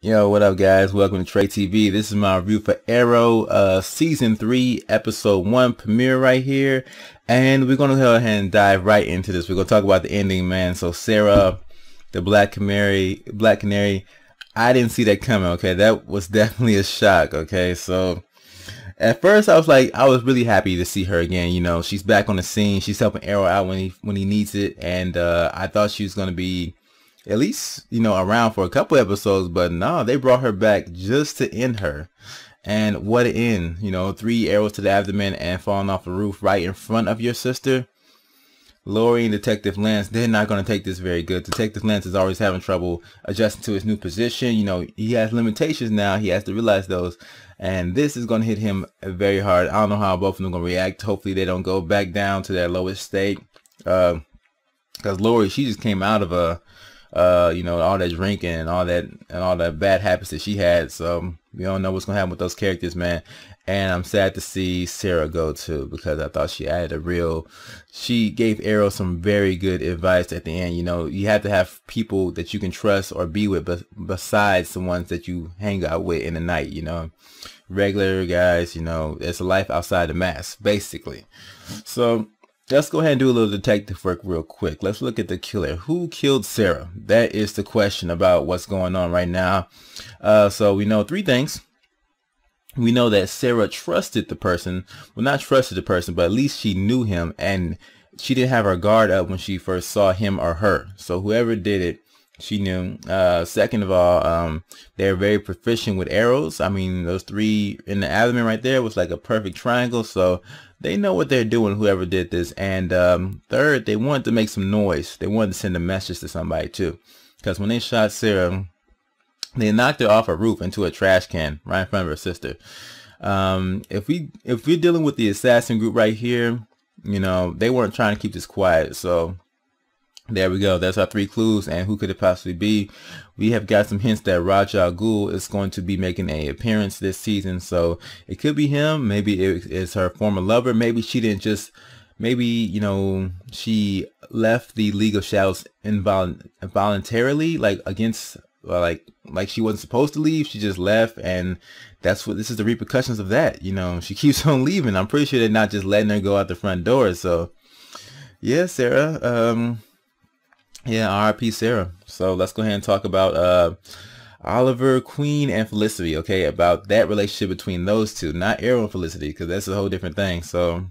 Yo, what up, guys? Welcome to Trey TV. This is my review for Arrow, Season 3, Episode 1 premiere right here. And we're going to go ahead and dive right into this. We're going to talk about the ending, man. So, Sara, the Black Canary, I didn't see that coming, okay? That was definitely a shock, okay? So, at first, I was really happy to see her again. You know, she's back on the scene. She's helping Arrow out when he needs it. And I thought she was going to be at least, around for a couple episodes, but no, they brought her back just to end her. And what an end, 3 arrows to the abdomen and falling off the roof right in front of your sister. Lori and Detective Lance, they're not going to take this very good. Detective Lance is always having trouble adjusting to his new position. He has limitations now. He has to realize those. And this is going to hit him very hard. I don't know how both of them are going to react. Hopefully they don't go back down to their lowest state. Because Lori, she just came out of all that drinking and all that bad habits that she had. So we don't know what's gonna happen with those characters, man. And I'm sad to see Sara go too, because I thought she gave Arrow some very good advice at the end. You have to have people that you can trust or be with, but besides the ones that you hang out with in the night, regular guys, it's a life outside the mask, basically. So let's go ahead and do a little detective work real quick. Let's look at the killer. Who killed Sara? That is the question about what's going on right now. So we know 3 things. We know that Sara trusted the person. Well, not trusted the person, but at least she knew him, and she didn't have her guard up when she first saw him or her. So whoever did it, she knew. Second of all, they're very proficient with arrows. I mean, those 3 in the abdomen right there was like a perfect triangle. So they know what they're doing, whoever did this. And third, they wanted to make some noise. They wanted to send a message to somebody too. Because when they shot Sara, they knocked her off a roof into a trash can right in front of her sister. If we're dealing with the assassin group right here, they weren't trying to keep this quiet. So there we go. That's our 3 clues. And who could it possibly be? We have got some hints that Ra's al Ghul is going to be making an appearance this season. So it could be him. Maybe it's her former lover. Maybe she didn't just, she left the League of Shadows involuntarily, like against, like she wasn't supposed to leave. She just left, and this is the repercussions of that. She keeps on leaving. I'm pretty sure they're not just letting her go out the front door. So yeah, Sara, yeah, R.I.P. Sara. So let's go ahead and talk about Oliver, Queen, and Felicity, okay? About that relationship between those two, not Arrow and Felicity, because that's a whole different thing. So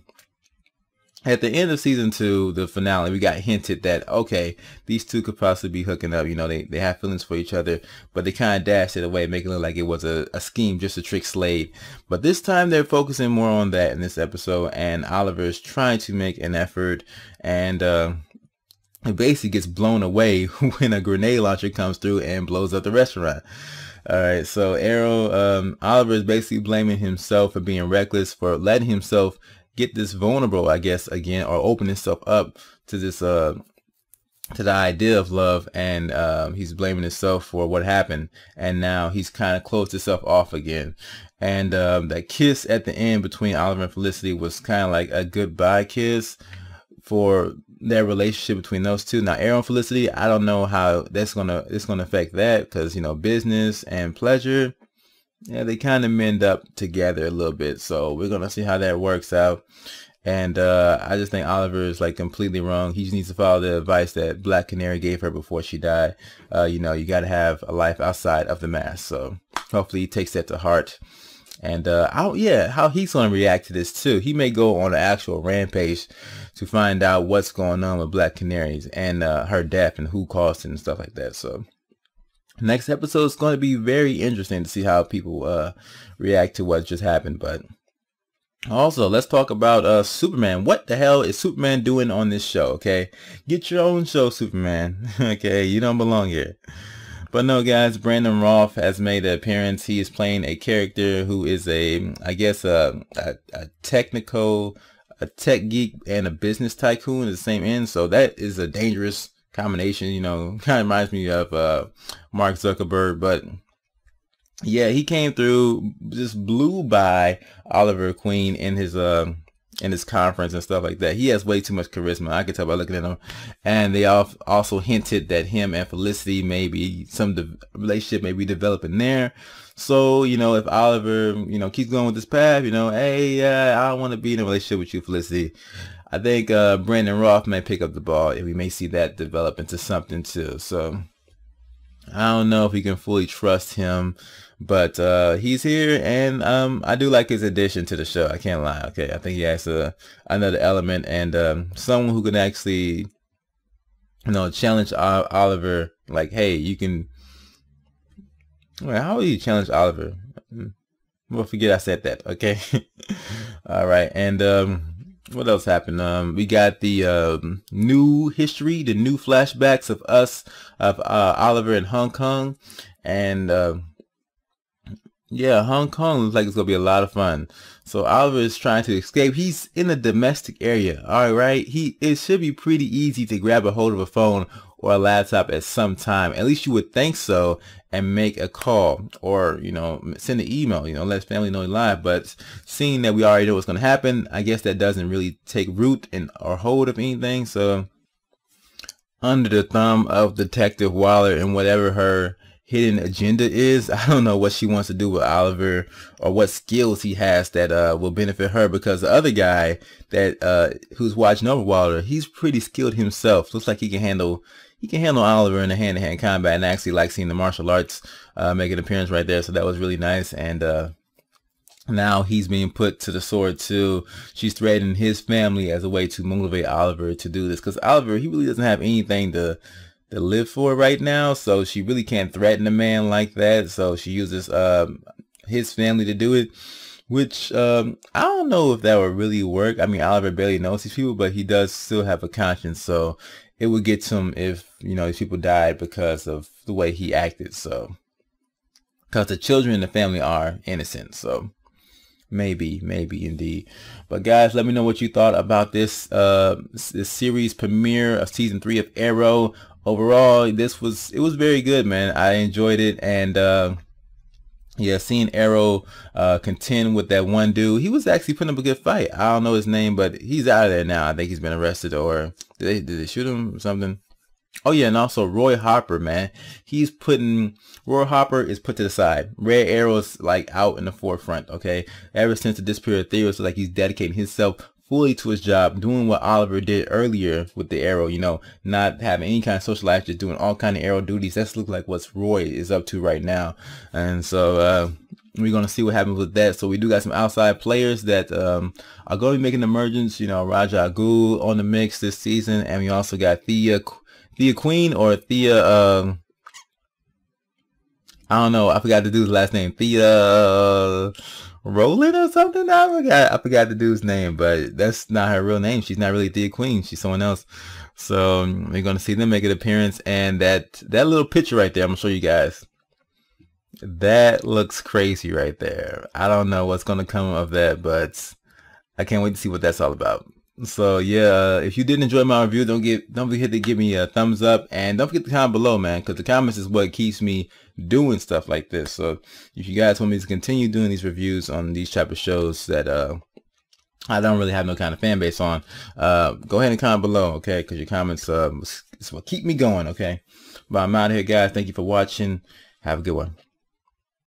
at the end of season 2, the finale, we got hinted that, okay, these two could possibly be hooking up. They have feelings for each other, but they kind of dashed it away, making it look like it was a scheme just to trick Slade. But this time they're focusing more on that in this episode, and Oliver is trying to make an effort, and it basically gets blown away when a grenade launcher comes through and blows up the restaurant. All right, so Oliver is basically blaming himself for being reckless, for letting himself get this vulnerable, I guess, again, or open himself up to this to the idea of love, and he's blaming himself for what happened, and now he's kind of closed himself off again. And that kiss at the end between Oliver and Felicity was kind of like a goodbye kiss for their relationship between those two. Now, Arrow and Felicity, I don't know how it's gonna affect that, because business and pleasure, yeah, they kind of mend up together a little bit. So we're gonna see how that works out. And I just think Oliver is like completely wrong. He just needs to follow the advice that Black Canary gave her before she died. You got to have a life outside of the mask. So hopefully he takes that to heart. And how he's going to react to this too. He may go on an actual rampage to find out what's going on with Black Canaries and her death and who caused it and stuff like that. So next episode is going to be very interesting to see how people react to what just happened. But also, let's talk about Superman. What the hell is Superman doing on this show? Okay, get your own show, Superman. Okay, you don't belong here. But no, guys, Brandon Routh has made an appearance. He is playing a character who is a tech geek and a business tycoon at the same end. So that is a dangerous combination. Kind of reminds me of Mark Zuckerberg. But yeah, he came through, just blew by Oliver Queen in his in this conference and stuff like that. He has way too much charisma. I can tell by looking at him. And they also hinted that him and Felicity, maybe some relationship may be developing there. So, you know, if Oliver, you know, keeps going with this path, you know, hey, I don't want to be in a relationship with you, Felicity. I think Brandon Roth may pick up the ball, and we may see that develop into something too. So I don't know if we can fully trust him, but he's here, and I do like his addition to the show. I can't lie. Okay, I think he has another element, and someone who can actually, you know, challenge Oliver. Like, hey, you can. Well, how will you challenge Oliver? Well, forget I said that. Okay. All right, and what else happened? We got the new history, the new flashbacks of Oliver in Hong Kong, and yeah, Hong Kong looks like it's gonna be a lot of fun. So Oliver is trying to escape. He's in a domestic area. All right, it should be pretty easy to grab a hold of a phone or a laptop at some time. At least you would think so, and make a call or, you know, send an email, you know, let his family know he's live. But seeing that we already know what's going to happen, I guess that doesn't really take root or hold of anything. So under the thumb of Detective Waller and whatever her hidden agenda is, I don't know what she wants to do with Oliver or what skills he has that will benefit her, because the other guy that who's watching over Waller, he's pretty skilled himself. Looks like he can handle Oliver in the hand-to-hand combat, and I actually like seeing the martial arts make an appearance right there. So that was really nice. And now he's being put to the sword too. She's threatening his family as a way to motivate Oliver to do this, because Oliver, he really doesn't have anything to live for right now. So she really can't threaten a man like that. So she uses his family to do it, which I don't know if that would really work. I mean, Oliver barely knows these people, but he does still have a conscience. So it would get to him if, you know, these people died because of the way he acted. So, because the children in the family are innocent. So maybe indeed. But guys, let me know what you thought about this series premiere of season 3 of Arrow. Overall, it was very good, man. I enjoyed it. And yeah, seeing Arrow contend with that one dude, he was actually putting up a good fight. I don't know his name, but he's out of there now. I think he's been arrested, or did they shoot him or something? Oh yeah, and also Roy Harper, man. Roy Harper is put to the side. Red Arrow's like out in the forefront, okay? Ever since the disappearance of Theo, so like he's dedicating himself fully to his job, doing what Oliver did earlier with the Arrow, you know, not having any kind of social life, just doing all kind of Arrow duties. That's look like what Roy is up to right now. And so we're going to see what happens with that. So we do got some outside players that are going to be making an emergence. You know, Raja Ghul on the mix this season. And we also got Thea Queen, or Thea, I don't know, I forgot the dude's last name. Thea Roland or something. I forgot the dude's name, but that's not her real name. She's not really Thea Queen. She's someone else. So we're gonna see them make an appearance, and that little picture right there, I'm gonna show you guys. That looks crazy right there. I don't know what's gonna come of that, but I can't wait to see what that's all about. So yeah, if you did enjoy my review, don't forget to give me a thumbs up, and don't forget to comment below, man, because the comments is what keeps me doing stuff like this. So if you guys want me to continue doing these reviews on these type of shows that I don't really have no kind of fan base on, go ahead and comment below, okay? Because your comments is what keep me going, okay? But I'm out of here, guys. Thank you for watching. Have a good one.